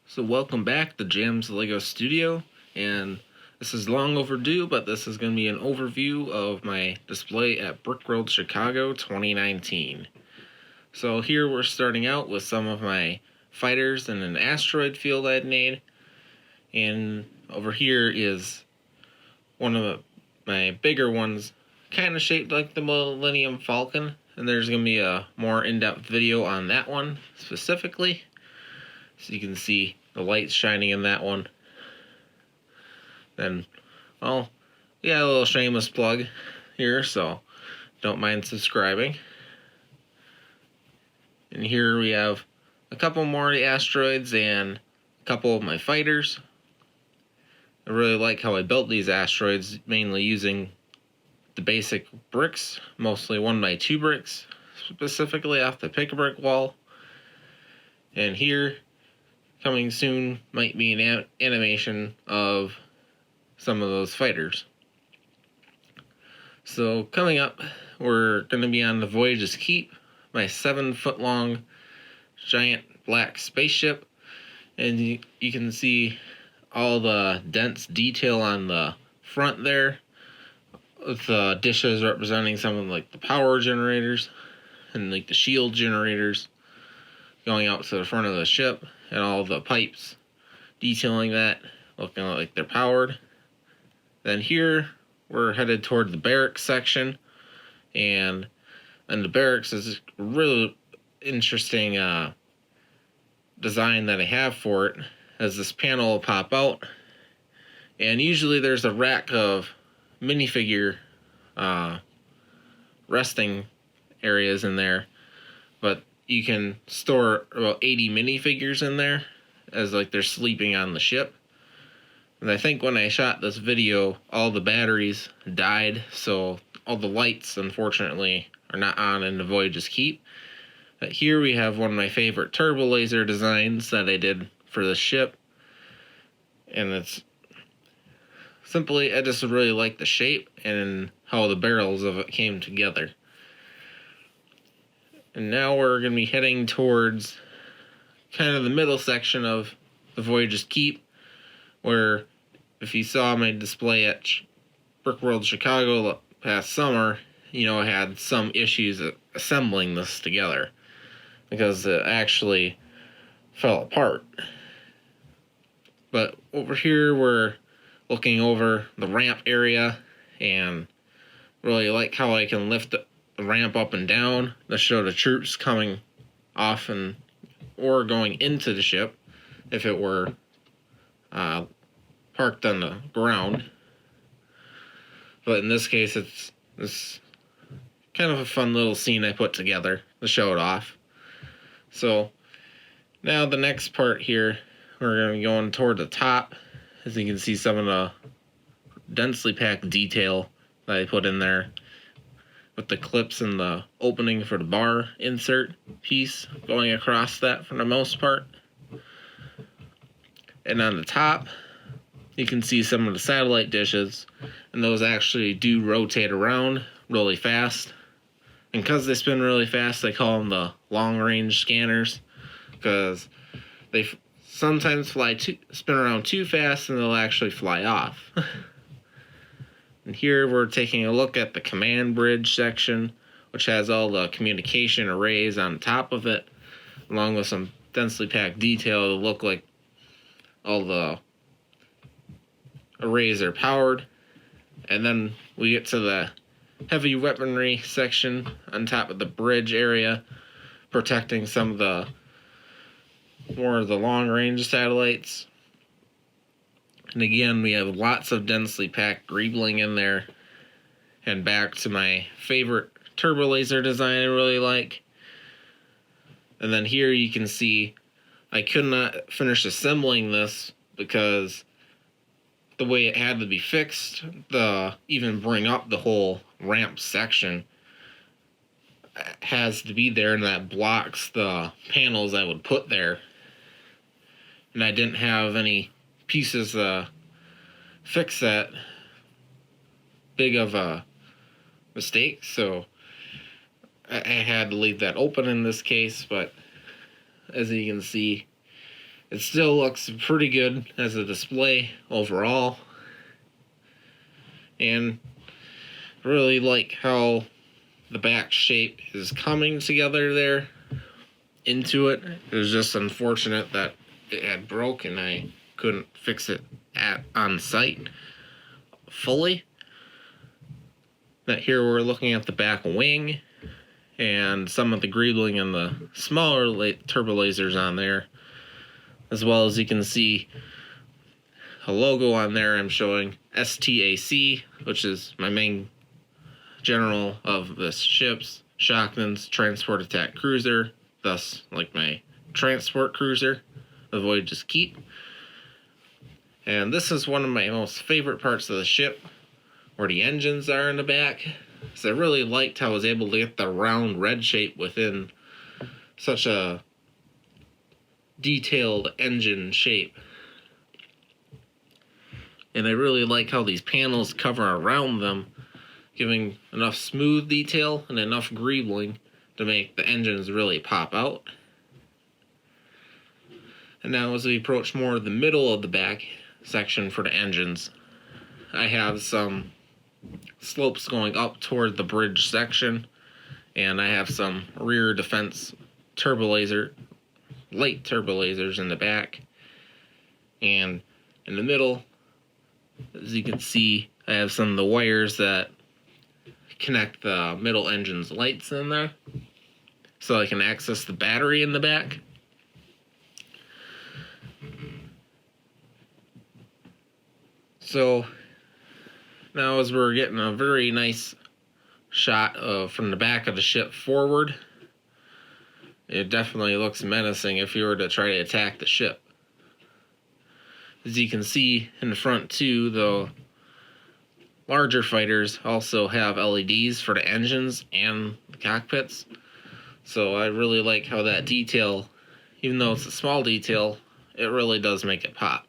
So welcome back to Jam's Lego Studio, and this is long overdue, but this is going to be an overview of my display at Brickworld Chicago 2019. So here we're starting out with some of my fighters in an asteroid field I'd made, and over here is one of my bigger ones, kind of shaped like the Millennium Falcon, and there's going to be a more in-depth video on that one specifically. So you can see the lights shining in that one. Then, well, we got a little shameless plug here, so don't mind subscribing. And here we have a couple more of the asteroids and a couple of my fighters. I really like how I built these asteroids, mainly using the basic bricks, mostly 1x2 bricks, specifically off the pick-a-brick wall. And here, coming soon, might be an animation of some of those fighters. So coming up, we're going to be on the Voyages Keep, my 7-foot-long giant black spaceship, and you can see all the dense detail on the front there, with the dishes representing some of like the power generators and like the shield generators going out to the front of the ship, and all the pipes detailing that, looking like they're powered. Then here we're headed toward the barracks section, and the barracks is a really interesting design that I have for it, as this panel will pop out, and usually there's a rack of minifigure resting areas in there, but you can store about 80 minifigures in there as like they're sleeping on the ship. And I think when I shot this video, all the batteries died, so all the lights, unfortunately, are not on in the Voyages Keep. But here we have one of my favorite turbo laser designs that I did for the ship. And it's simply, I just really like the shape and how the barrels of it came together. And now we're going to be heading towards kind of the middle section of the Voyages Keep, where if you saw my display at Brickworld Chicago past summer, you know I had some issues assembling this together because it actually fell apart. But over here we're looking over the ramp area, and really like how I can lift the ramp up and down to show the troops coming off and or going into the ship if it were parked on the ground. But in this case, it's this kind of a fun little scene I put together to show it off. So now the next part here, we're going to be going toward the top. As you can see, some of the densely packed detail that I put in there, with the clips and the opening for the bar insert piece going across that for the most part. And on the top, you can see some of the satellite dishes, and those actually do rotate around really fast. And because they spin really fast, they call them the long-range scanners, because they sometimes spin around too fast and they'll actually fly off. And here we're taking a look at the command bridge section, which has all the communication arrays on top of it, along with some densely packed detail to look like all the arrays are powered. And then we get to the heavy weaponry section on top of the bridge area, protecting some of the more of the long-range satellites. And again, we have lots of densely packed greebling in there. And back to my favorite turbo laser design I really like. And then here you can see I could not finish assembling this because the way it had to be fixed, even bring up the whole ramp section has to be there, and that blocks the panels I would put there. And I didn't have any pieces fix that big of a mistake, so I had to leave that open in this case. But as you can see, it still looks pretty good as a display overall. And really like how the back shape is coming together there into it. It was just unfortunate that it had broke and I couldn't fix it on site fully. That here we're looking at the back wing and some of the greebling and the smaller turbo lasers on there, as well as you can see a logo on there. I'm showing STAC, which is my main general of the ship's Shockman's Transport Attack Cruiser, thus like my transport cruiser, the Voyages Keep. And this is one of my most favorite parts of the ship, where the engines are in the back. So I really liked how I was able to get the round red shape within such a detailed engine shape. And I really like how these panels cover around them, giving enough smooth detail and enough greebling to make the engines really pop out. And now as we approach more of the middle of the back section for the engines, I have some slopes going up toward the bridge section, and I have some rear defense light turbo lasers in the back. And in the middle, as you can see, I have some of the wires that connect the middle engine's lights in there, so I can access the battery in the back. So now as we're getting a very nice shot from the back of the ship forward, it definitely looks menacing if you were to try to attack the ship. As you can see in the front too, the larger fighters also have LEDs for the engines and the cockpits. So I really like how that detail, even though it's a small detail, it really does make it pop.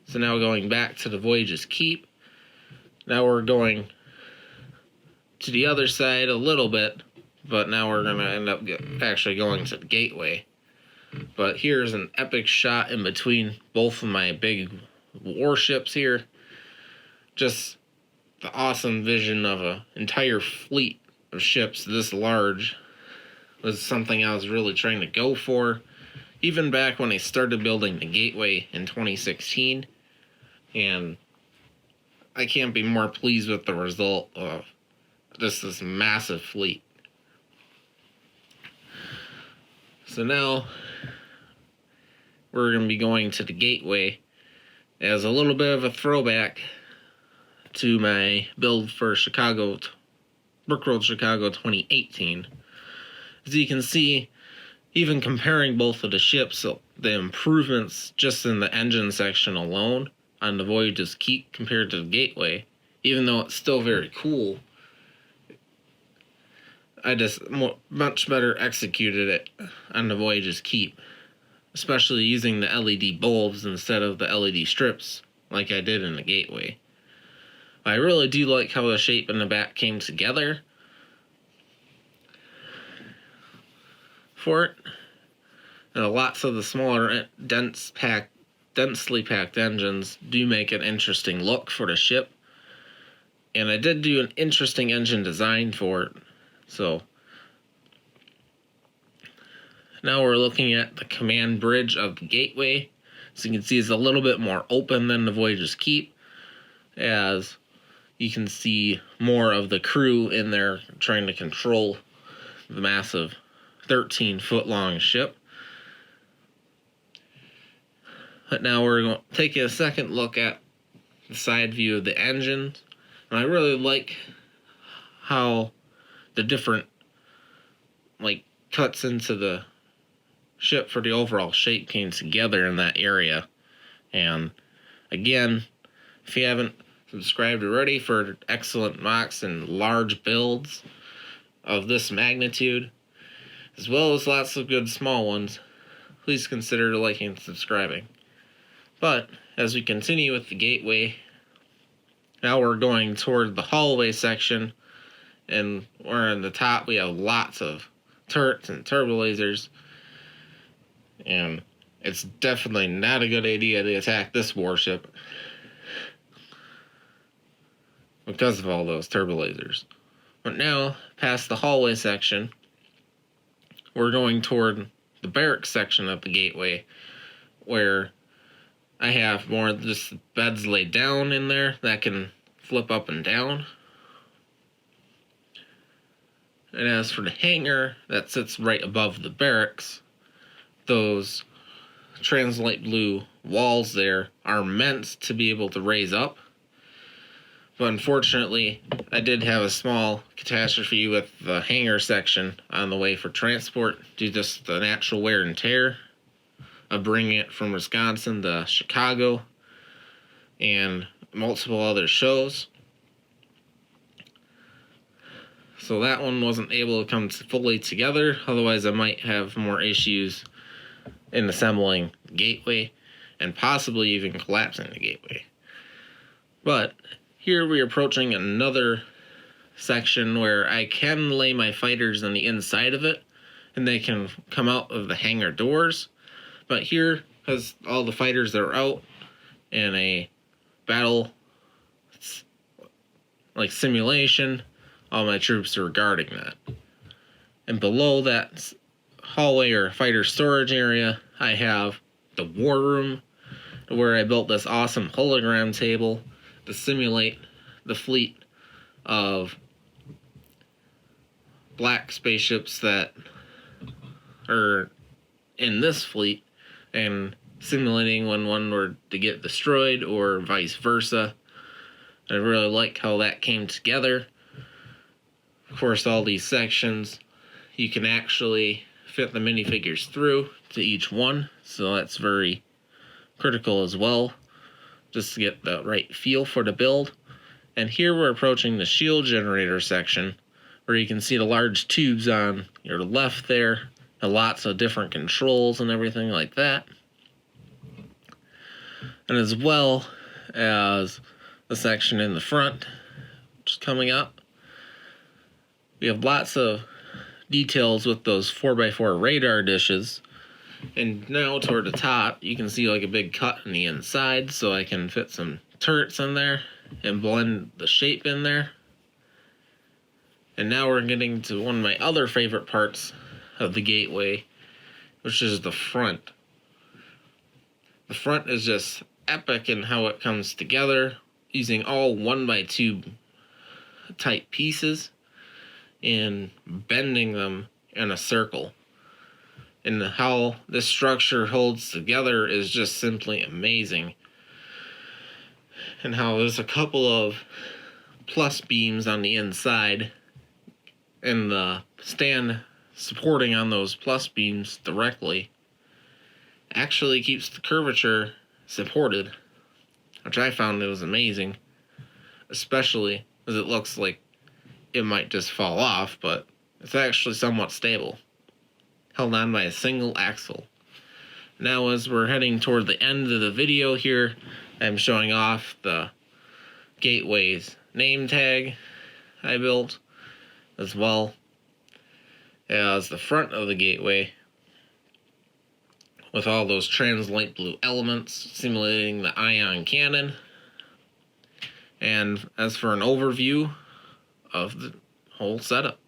So now going back to the Voyages Keep, now we're going to the other side a little bit, but now we're going to end up actually going to the gateway. But here's an epic shot in between both of my big warships here. Just the awesome vision of an entire fleet of ships this large was something I was really trying to go for, even back when I started building the gateway in 2016. And I can't be more pleased with the result of just this massive fleet. So now we're going to be going to the gateway as a little bit of a throwback to my build for Brickworld Chicago 2018. As you can see, even comparing both of the ships, the improvements just in the engine section alone on the Voyages Keep compared to the Gateway, even though it's still very cool, I just much better executed it on the Voyages Keep, especially using the LED bulbs instead of the LED strips like I did in the Gateway. I really do like how the shape in the back came together for it. Lots of the smaller, densely packed engines do make an interesting look for the ship. And I did do an interesting engine design for it. So now we're looking at the command bridge of the Gateway. So you can see it's a little bit more open than the Voyages Keep, as you can see more of the crew in there trying to control the massive 13-foot long ship. But now we're going to take a second look at the side view of the engine. And I really like how the different cuts into the ship for the overall shape came together in that area. And again, if you haven't subscribed already for excellent MOCs and large builds of this magnitude, as well as lots of good small ones, please consider liking and subscribing. But as we continue with the Gateway, now we're going toward the hallway section, and we're on the top. We have lots of turrets and turbo lasers, and it's definitely not a good idea to attack this warship because of all those turbolasers. But now, past the hallway section, we're going toward the barracks section of the gateway, where I have more just beds laid down in there that can flip up and down. And as for the hangar that sits right above the barracks, those translate blue walls there are meant to be able to raise up. But unfortunately, I did have a small catastrophe with the hangar section on the way for transport due to just the natural wear and tear of bringing it from Wisconsin to Chicago and multiple other shows. So that one wasn't able to come fully together. Otherwise, I might have more issues in assembling the gateway and possibly even collapsing the gateway. But here we're approaching another section where I can lay my fighters on the inside of it and they can come out of the hangar doors. But here, because all the fighters are out in a battle like simulation, all my troops are guarding that. And below that hallway or fighter storage area, I have the war room, where I built this awesome hologram table to simulate the fleet of black spaceships that are in this fleet, and simulating when one were to get destroyed or vice versa. I really like how that came together. Of course, all these sections, you can actually fit the minifigures through to each one, so that's very critical as well, just to get the right feel for the build. And here we're approaching the shield generator section, where you can see the large tubes on your left there, and lots of different controls and everything like that. And as well as the section in the front, which is coming up, we have lots of details with those 4x4 radar dishes. And now toward the top, you can see like a big cut in the inside, so I can fit some turrets in there and blend the shape in there. And now we're getting to one of my other favorite parts of the gateway, which is the front. The front is just epic in how it comes together, using all 1x2 type pieces and bending them in a circle. And how this structure holds together is just simply amazing. And how there's a couple of plus beams on the inside, and the stand supporting on those plus beams directly actually keeps the curvature supported, which I found it was amazing, especially as it looks like it might just fall off, but it's actually somewhat stable, held on by a single axle. Now, as we're heading toward the end of the video here, I'm showing off the gateway's name tag I built, as well as the front of the gateway with all those translate blue elements simulating the ion cannon. And as for an overview of the whole setup.